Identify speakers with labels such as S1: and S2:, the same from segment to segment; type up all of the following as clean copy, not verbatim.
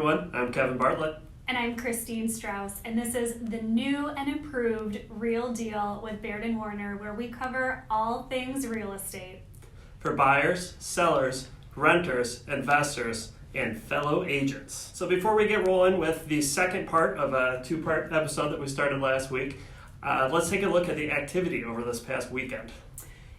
S1: everyone. I'm Kevin Bartlett.
S2: And I'm Kristine Strauss, and this is the new and improved Real Deal with Baird & Warner, where we cover all things real estate.
S1: For buyers, sellers, renters, investors, and fellow agents. So before we get rolling with the second part of a two-part episode that we started last week, let's take a look at the activity over this past weekend.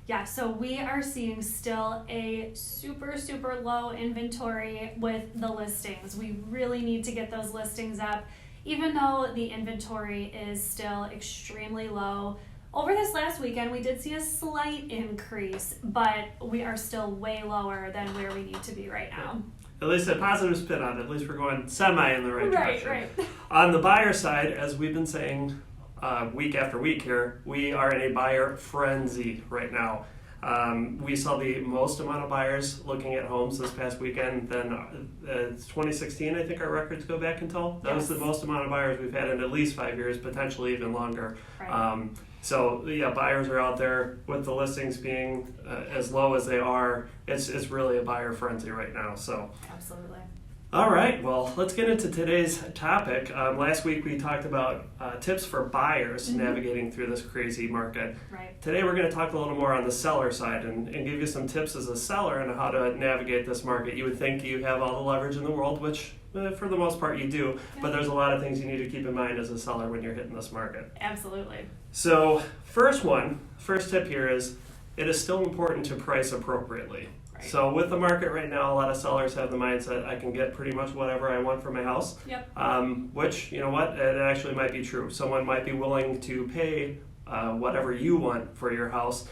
S2: Yeah, so we are seeing still a super low inventory with the listings. We really need to get those listings up, even though the inventory is still extremely low. Over this last weekend, we did see a slight increase, but we are still way lower than where we need to be right now.
S1: At least a positive spin on it. At least we're going semi in the right direction.
S2: Right.
S1: On the buyer side, as we've been saying week after week here, we are in a buyer frenzy right now. We saw the most amount of buyers looking at homes this past weekend than 2016, I think our records go back until. That was the most amount of buyers we've had in at least 5 years, potentially even longer.
S2: Right.
S1: So yeah, buyers are out there with the listings being as low as they are. It's really a buyer frenzy right now. So
S2: Absolutely.
S1: All right, well, let's get into today's topic. Last week we talked about tips for buyers navigating through this crazy market.
S2: Right.
S1: Today we're going to talk a little more on the seller side and give you some tips as a seller on how to navigate this market. You would think you have all the leverage in the world, which for the most part you do, but there's a lot of things you need to keep in mind as a seller when you're hitting this market.
S2: Absolutely.
S1: So first tip here is it is still important to price appropriately. So with the market right now, a lot of sellers have the mindset, I can get pretty much whatever I want for my house.
S2: Yep.
S1: Which, you know what, it actually might be true. Someone might be willing to pay whatever you want for your house.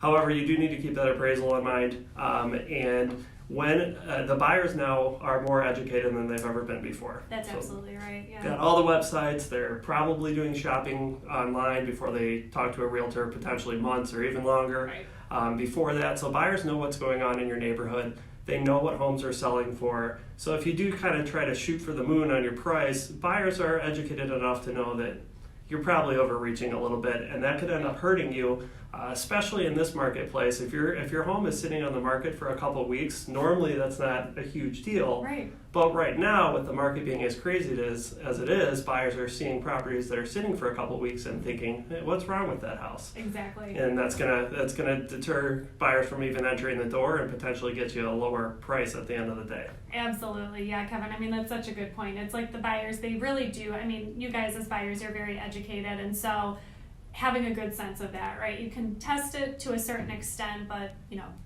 S1: However, you do need to keep that appraisal in mind. And when the buyers now are more educated than they've ever been before.
S2: That's absolutely right, yeah.
S1: Got all the websites, they're probably doing shopping online before they talk to a realtor, potentially months or even longer.
S2: Right.
S1: Before that, so buyers know what's going on in your neighborhood. They know what homes are selling for. So if you do kind of try to shoot for the moon on your price, buyers are educated enough to know that you're probably overreaching a little bit, and that could end up hurting you, especially in this marketplace. If your home is sitting on the market for a couple of weeks, normally that's not a huge deal.
S2: Right.
S1: But right now, with the market being as crazy as it is, buyers are seeing properties that are sitting for a couple of weeks and thinking, hey, what's wrong with that house?
S2: Exactly.
S1: And that's gonna deter buyers from even entering the door and potentially get you a lower price at the end of the day.
S2: Absolutely, yeah, Kevin. I mean, that's such a good point. It's like the buyers, they really do. I mean, you guys as buyers are very educated, and so having a good sense of that, right? You can test it to a certain extent, but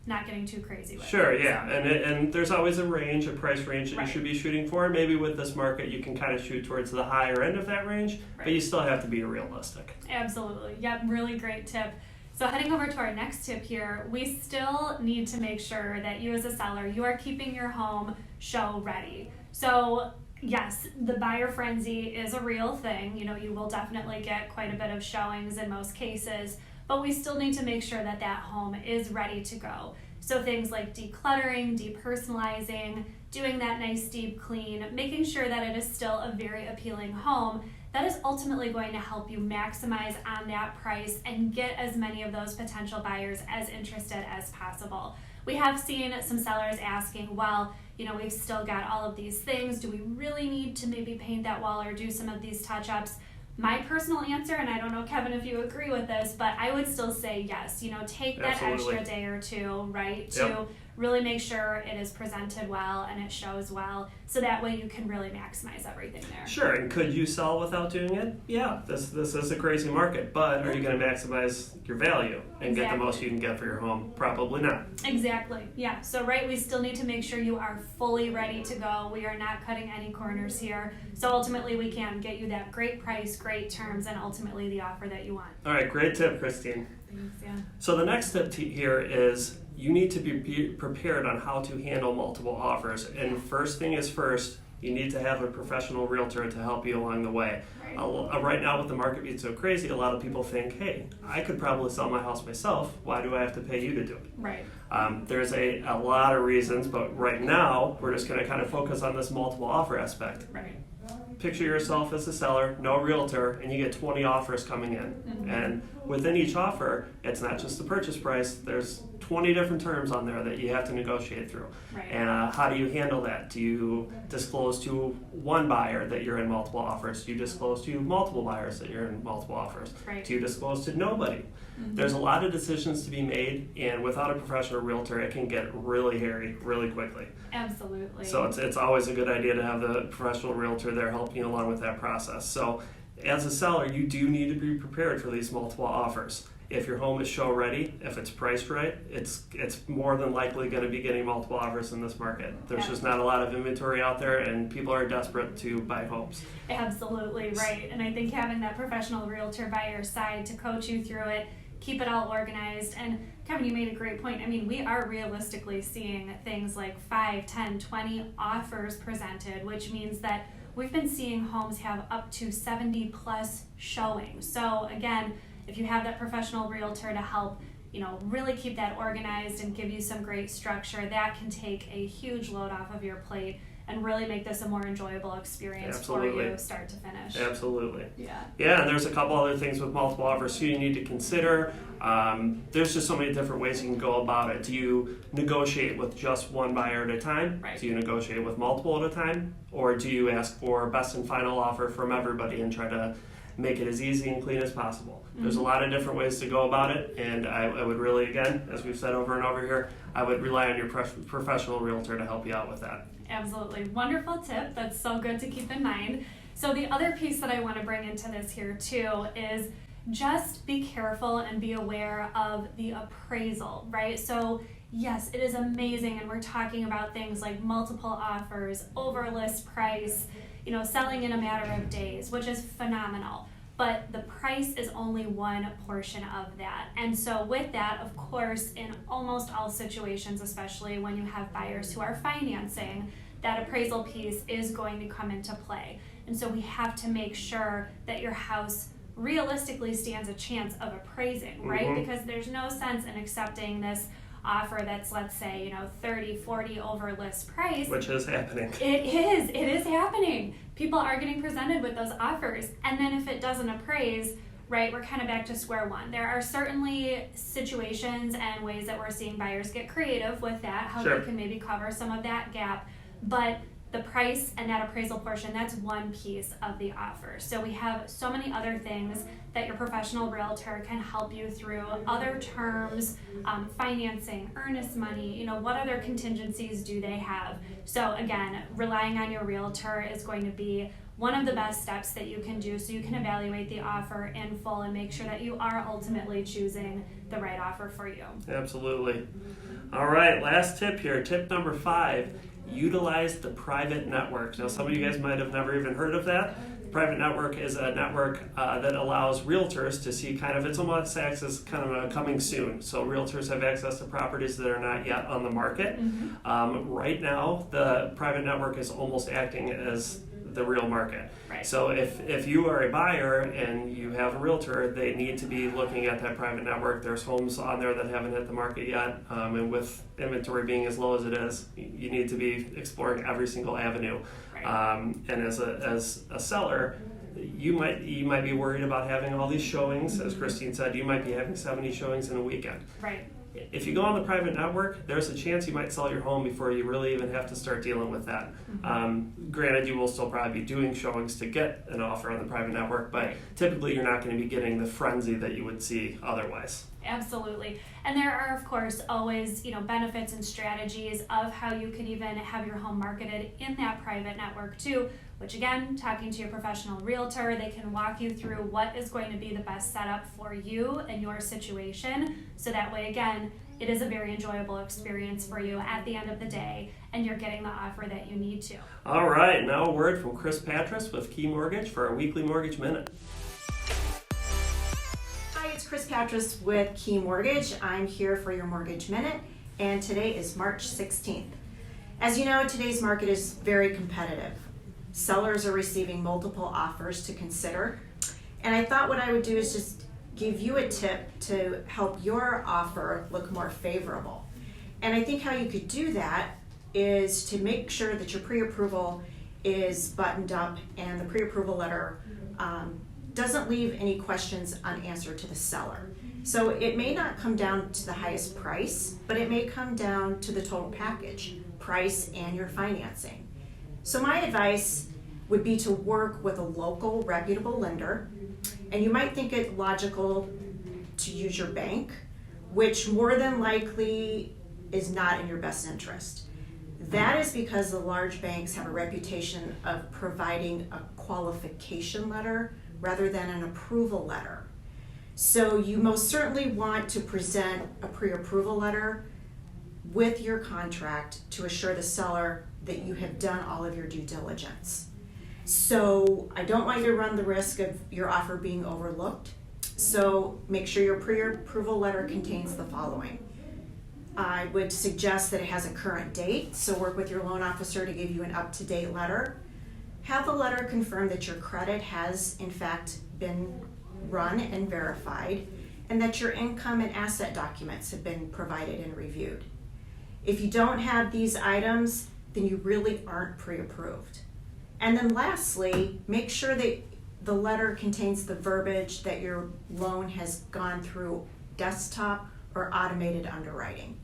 S2: not getting too crazy with it.
S1: Sure, yeah, and there's always a price range that
S2: Right.
S1: you should be shooting for. Maybe with this market, you can kind of shoot towards the higher end of that range, but you still have to be realistic.
S2: Absolutely, yep, really great tip. So heading over to our next tip here, we still need to make sure that you as a seller, you are keeping your home show ready. So yes, the buyer frenzy is a real thing. You will definitely get quite a bit of showings in most cases, but we still need to make sure that that home is ready to go. So things like decluttering, depersonalizing, doing that nice deep clean, making sure that it is still a very appealing home, that is ultimately going to help you maximize on that price and get as many of those potential buyers as interested as possible. We have seen some sellers asking, well, we've still got all of these things. Do we really need to maybe paint that wall or do some of these touch-ups? My personal answer, and I don't know, Kevin, if you agree with this, but I would still say yes. Take that
S1: Absolutely.
S2: extra day or two, right,
S1: Yep.
S2: to really make sure it is presented well and it shows well, so that way you can really maximize everything there.
S1: Sure, and could you sell without doing it? Yeah, this is a crazy market, but are you going to maximize your value and get the most you can get for your home? Probably not.
S2: Exactly, yeah. So we still need to make sure you are fully ready to go. We are not cutting any corners here. So ultimately we can get you that great price, great terms, and ultimately the offer that you want.
S1: All right, great tip, Kristine.
S2: Thanks, yeah.
S1: So the next tip here is you need to be prepared on how to handle multiple offers. And first thing is first, you need to have a professional realtor to help you along the way. Right now with the market being so crazy, a lot of people think, hey, I could probably sell my house myself. Why do I have to pay you to do it?
S2: Right.
S1: There's a lot of reasons, but right now we're just going to kind of focus on this multiple offer aspect.
S2: Right.
S1: picture yourself as a seller, no realtor, and you get 20 offers coming in. And within each offer, it's not just the purchase price, there's 20 different terms on there that you have to negotiate through.
S2: Right.
S1: And how do you handle that? Do you disclose to one buyer that you're in multiple offers? Do you disclose to multiple buyers that you're in multiple offers?
S2: Right.
S1: Do you disclose to nobody? There's a lot of decisions to be made, and without a professional realtor, it can get really hairy really quickly.
S2: Absolutely.
S1: So it's always a good idea to have the professional realtor there helping you along with that process. So as a seller, you do need to be prepared for these multiple offers. If your home is show ready, if it's priced right, it's more than likely going to be getting multiple offers in this market. There's just not a lot of inventory out there, and people are desperate to buy homes.
S2: Absolutely right. And I think having that professional realtor by your side to coach you through it, keep it all organized. And Kevin, you made a great point. I mean, we are realistically seeing things like 5, 10, 20 offers presented, which means that we've been seeing homes have up to 70 plus showings. So again, if you have that professional realtor to help, really keep that organized and give you some great structure, that can take a huge load off of your plate and really make this a more enjoyable experience for you, start to finish.
S1: Absolutely.
S2: Yeah.
S1: Yeah, and there's a couple other things with multiple offers too you need to consider. There's just so many different ways you can go about it. Do you negotiate with just one buyer at a time?
S2: Right.
S1: Do you negotiate with multiple at a time? Or do you ask for best and final offer from everybody and try to make it as easy and clean as possible? There's a lot of different ways to go about it, and I would really, again, as we've said over and over here, I would rely on your professional realtor to help you out with that.
S2: Absolutely. Wonderful tip. That's so good to keep in mind. So the other piece that I want to bring into this here too is just be careful and be aware of the appraisal, right? So yes, it is amazing, and we're talking about things like multiple offers, over list price, selling in a matter of days, which is phenomenal. But the price is only one portion of that. And so with that, of course, in almost all situations, especially when you have buyers who are financing, that appraisal piece is going to come into play. And so we have to make sure that your house realistically stands a chance of appraising, right? Because there's no sense in accepting this offer that's, let's say, 30, 40 over list price.
S1: Which is happening.
S2: It is happening. People are getting presented with those offers, and then if it doesn't appraise, right, we're kind of back to square one. There are certainly situations and ways that we're seeing buyers get creative with that, how they can maybe cover some of that gap, but the price and that appraisal portion, that's one piece of the offer. So we have so many other things that your professional realtor can help you through, other terms, financing, earnest money, what other contingencies do they have? So again, relying on your realtor is going to be one of the best steps that you can do so you can evaluate the offer in full and make sure that you are ultimately choosing the right offer for you.
S1: Absolutely. All right, last tip here, tip number 5. Utilize the private network. Now, some of you guys might have never even heard of that. The private network is a network that allows realtors to see it's almost acts as kind of a coming soon. So realtors have access to properties that are not yet on the market. Right now, the private network is almost acting as the real market.
S2: Right.
S1: So if you are a buyer and you have a realtor, they need to be looking at that private network. There's homes on there that haven't hit the market yet, and with inventory being as low as it is, you need to be exploring every single avenue.
S2: Right.
S1: And as a seller, you might be worried about having all these showings. As Kristine said, you might be having 70 showings in a weekend.
S2: Right.
S1: If you go on the private network, there's a chance you might sell your home before you really even have to start dealing with that. Granted, you will still probably be doing showings to get an offer on the private network, but typically you're not going to be getting the frenzy that you would see otherwise.
S2: Absolutely. And there are, of course, always, benefits and strategies of how you can even have your home marketed in that private network too, which again, talking to your professional realtor, they can walk you through what is going to be the best setup for you and your situation. So that way, again, it is a very enjoyable experience for you at the end of the day, and you're getting the offer that you need to.
S1: All right, now a word from Chris Patras with Key Mortgage for our weekly Mortgage Minute.
S3: Hi, it's Chris Patras with Key Mortgage. I'm here for your Mortgage Minute, and today is March 16th. As you know, today's market is very competitive. Sellers are receiving multiple offers to consider, and I thought what I would do is just give you a tip to help your offer look more favorable. And I think how you could do that is to make sure that your pre-approval is buttoned up and the pre-approval letter doesn't leave any questions unanswered to the seller. So it may not come down to the highest price, but it may come down to the total package, price and your financing. So my advice would be to work with a local reputable lender, and you might think it logical to use your bank, which more than likely is not in your best interest. That is because the large banks have a reputation of providing a qualification letter rather than an approval letter. So you most certainly want to present a pre-approval letter with your contract to assure the seller that you have done all of your due diligence. So I don't want you to run the risk of your offer being overlooked. So make sure your pre-approval letter contains the following. I would suggest that it has a current date, so work with your loan officer to give you an up-to-date letter. Have the letter confirm that your credit has, in fact, been run and verified, and that your income and asset documents have been provided and reviewed. If you don't have these items, then you really aren't pre-approved. And then lastly, make sure that the letter contains the verbiage that your loan has gone through desktop or automated underwriting.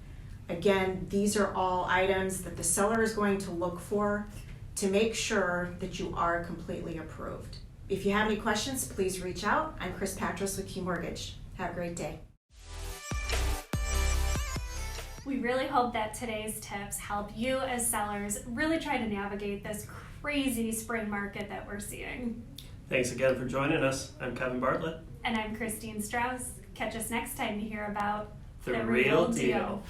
S3: Again, these are all items that the seller is going to look for to make sure that you are completely approved. If you have any questions, please reach out. I'm Chris Patras with Key Mortgage. Have a great day.
S2: We really hope that today's tips help you as sellers really try to navigate this crazy spring market that we're seeing.
S1: Thanks again for joining us. I'm Kevin Bartlett.
S2: And I'm Christine Strauss. Catch us next time to hear about
S1: The Real Deal.